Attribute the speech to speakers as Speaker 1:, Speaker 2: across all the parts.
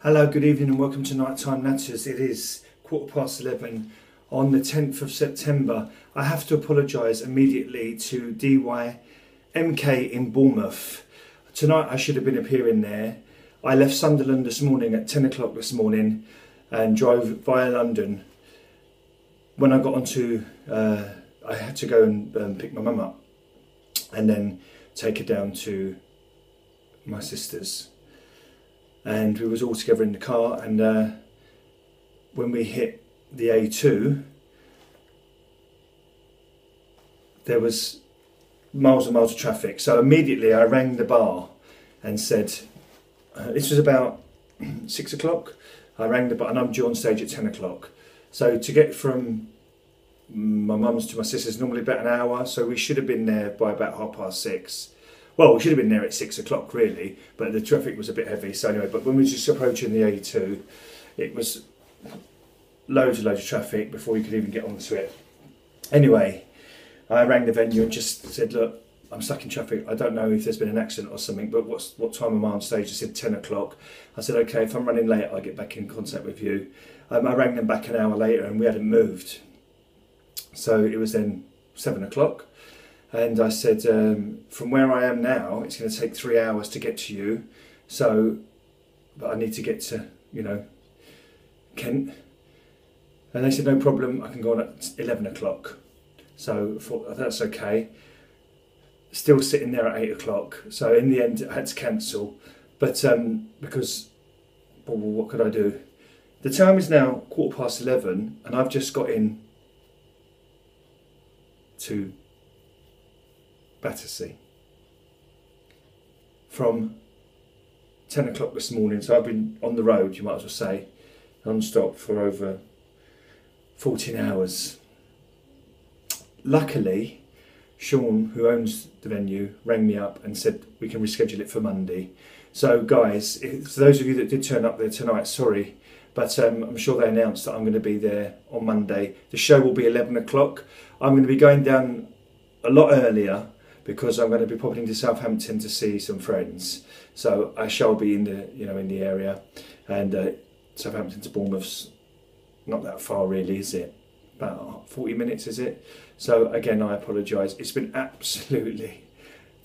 Speaker 1: Hello, good evening and welcome to Nighttime Natters. It is 11:15 on the 10th of September. I have to apologise immediately to DYMK in Bournemouth. Tonight I should have been appearing there. I left Sunderland this morning at 10 o'clock this morning and drove via London. When I got onto, I had to go and pick my mum up and then take her down to my sister's. And we was all together in the car, and when we hit the A2 there was miles and miles of traffic, so immediately I rang the bar and said, this was about 6 o'clock, I rang the bar and I'm due on stage at 10 o'clock, so to get from my mum's to my sister's normally about an hour, so we should have been there by about 6:30. Well, we should have been there at 6 o'clock really, but the traffic was a bit heavy. So anyway, but when we were just approaching the A2, it was loads of traffic before you could even get onto it. Anyway, I rang the venue and just said, look, I'm stuck in traffic. I don't know if there's been an accident or something, but what time am I on stage? They said 10 o'clock. I said, okay, if I'm running late, I'll get back in contact with you. I rang them back an hour later and we hadn't moved. So it was then 7 o'clock. And I said, from where I am now, it's going to take 3 hours to get to you. So, but I need to get to, Kent. And they said, no problem, I can go on at 11 o'clock. So I thought, that's okay. Still sitting there at 8 o'clock. So in the end, I had to cancel. But because, well, what could I do? The time is now 11:15 and I've just got in to Battersea from 10 o'clock this morning, so I've been on the road, you might as well say, non-stop for over 14 hours. Luckily, Sean, who owns the venue, rang me up and said we can reschedule it for Monday. So guys, for those of you that did turn up there tonight, sorry, but I'm sure they announced that I'm going to be there on Monday. The show will be 11 o'clock. I'm going to be going down a lot earlier because I'm going to be popping into Southampton to see some friends. So I shall be in the in the area, and Southampton to Bournemouth's not that far really, is it? About 40 minutes, is it? So again, I apologise. It's been absolutely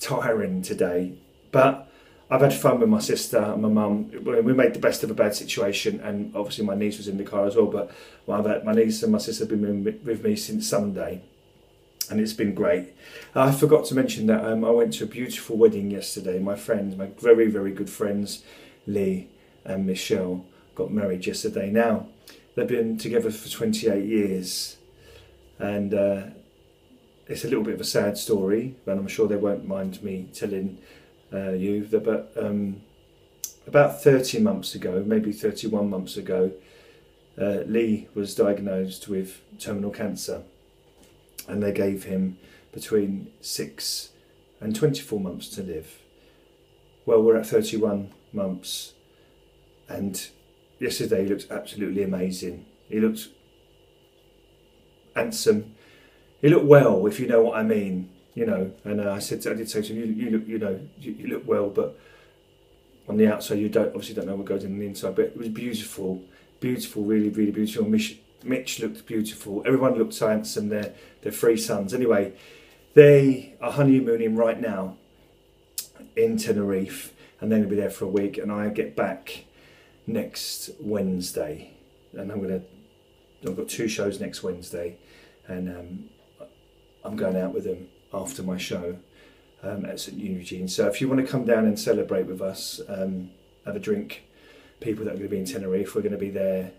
Speaker 1: tiring today, but I've had fun with my sister and my mum. We made the best of a bad situation, and obviously my niece was in the car as well, but my niece and my sister have been with me since Sunday. And it's been great. I forgot to mention that I went to a beautiful wedding yesterday. My friends, my very, very good friends, Lee and Michelle, got married yesterday. Now, they've been together for 28 years. And it's a little bit of a sad story, but I'm sure they won't mind me telling you that. But about 30 months ago, maybe 31 months ago, Lee was diagnosed with terminal cancer. And they gave him between 6 and 24 months to live. Well, we're at 31 months, and yesterday he looked absolutely amazing. He looked handsome. He looked well, if you know what I mean. And I did say to him, you look well, but on the outside you obviously don't know what goes in the inside. But it was beautiful, really, really beautiful. Mitch looked beautiful. Everyone looked so handsome. Their 3 sons. Anyway, they are honeymooning right now in Tenerife, and they're going to be there for a week. And I get back next Wednesday, and I've got 2 shows next Wednesday, and I'm going out with them after my show at St Eugene. So if you want to come down and celebrate with us, have a drink. People that are going to be in Tenerife, we're going to be there.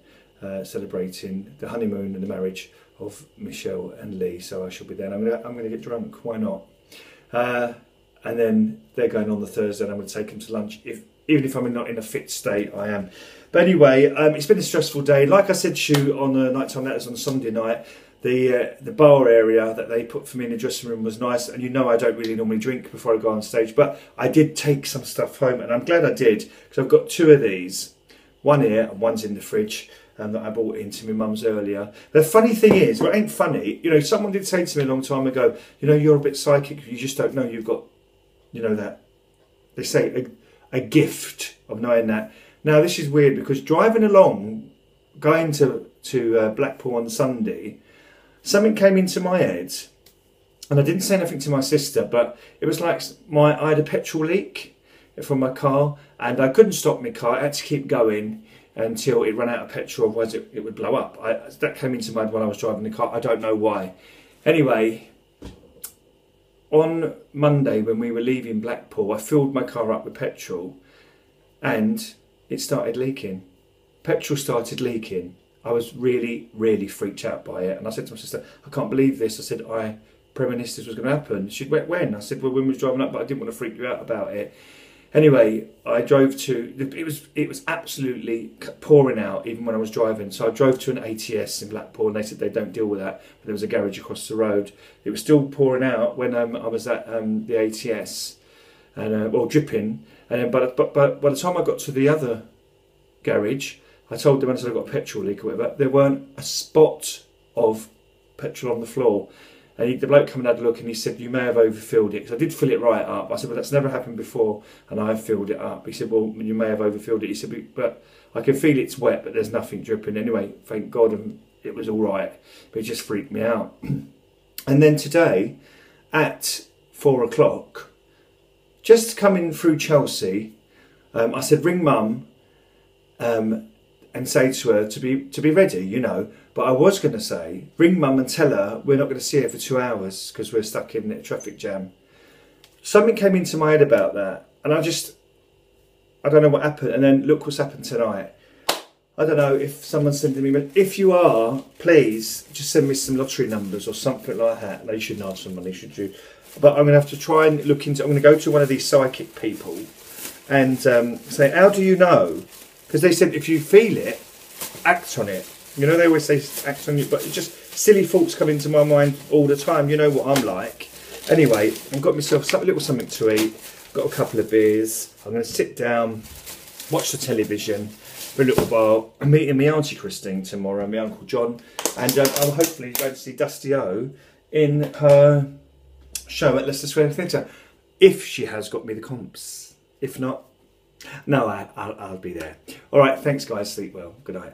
Speaker 1: Celebrating the honeymoon and the marriage of Michelle and Lee, so I shall be there. And I'm going to get drunk. Why not? And then they're going on the Thursday, and I'm going to take them to lunch. Even if I'm not in a fit state, I am. But anyway, it's been a stressful day. Like I said to you on the Nighttime Natters on Sunday night, the bar area that they put for me in the dressing room was nice. And I don't really normally drink before I go on stage, but I did take some stuff home, and I'm glad I did, because I've got 2 of these. One here and one's in the fridge. That I bought into my mum's earlier. The funny thing is, well, it ain't funny, someone did say to me a long time ago, you're a bit psychic, you just don't know you've got, that, they say a gift of knowing that Now this is weird because driving along, going to Blackpool on Sunday, something came into my head, and I didn't say anything to my sister, but it was like I had a petrol leak from my car, and I couldn't stop my car. I had to keep going until it ran out of petrol, otherwise it would blow up. That came into my head when I was driving the car. I don't know why. Anyway, on Monday when we were leaving Blackpool, I filled my car up with petrol and it started leaking. Petrol started leaking. I was really, really freaked out by it. And I said to my sister, I can't believe this. I said, I premonitioned this was going to happen. She went, when? I said, well, when we was driving up, but I didn't want to freak you out about it. Anyway, I drove to, it was absolutely pouring out even when I was driving. So I drove to an ATS in Blackpool and they said they don't deal with that. But there was a garage across the road. It was still pouring out when I was at the ATS, and well, dripping. And but by the time I got to the other garage, I told them, I said I got a petrol leak or whatever, there weren't a spot of petrol on the floor. And the bloke came and had a look and he said, you may have overfilled it. Because I did fill it right up. I said, well, that's never happened before and I have filled it up. He said, well, you may have overfilled it. He said, but I can feel it's wet, but there's nothing dripping. Anyway, thank God it was all right. But it just freaked me out. And then today, at 4 o'clock, just coming through Chelsea, I said, ring Mum and say to her to be ready, you know. But I was going to say, ring Mum and tell her we're not going to see her for 2 hours because we're stuck in a traffic jam. Something came into my head about that, and I don't know what happened. And then look what's happened tonight. I don't know if someone's sending me, but if you are, please just send me some lottery numbers or something like that. No, you shouldn't ask for money, should you? But I'm going to have to try and look into, I'm going to go to one of these psychic people and say, how do you know? Because they said if you feel it, act on it. You know, they always say act on it, but it's just silly thoughts come into my mind all the time. You know what I'm like. Anyway, I've got myself a little something to eat. Got a couple of beers. I'm going to sit down, watch the television for a little while. I'm meeting my Auntie Christine tomorrow, my Uncle John, and I'll hopefully go to see Dusty O in her show at Leicester Square Theatre, if she has got me the comps. If not, no, I'll be there. All right, thanks guys, sleep well, good night.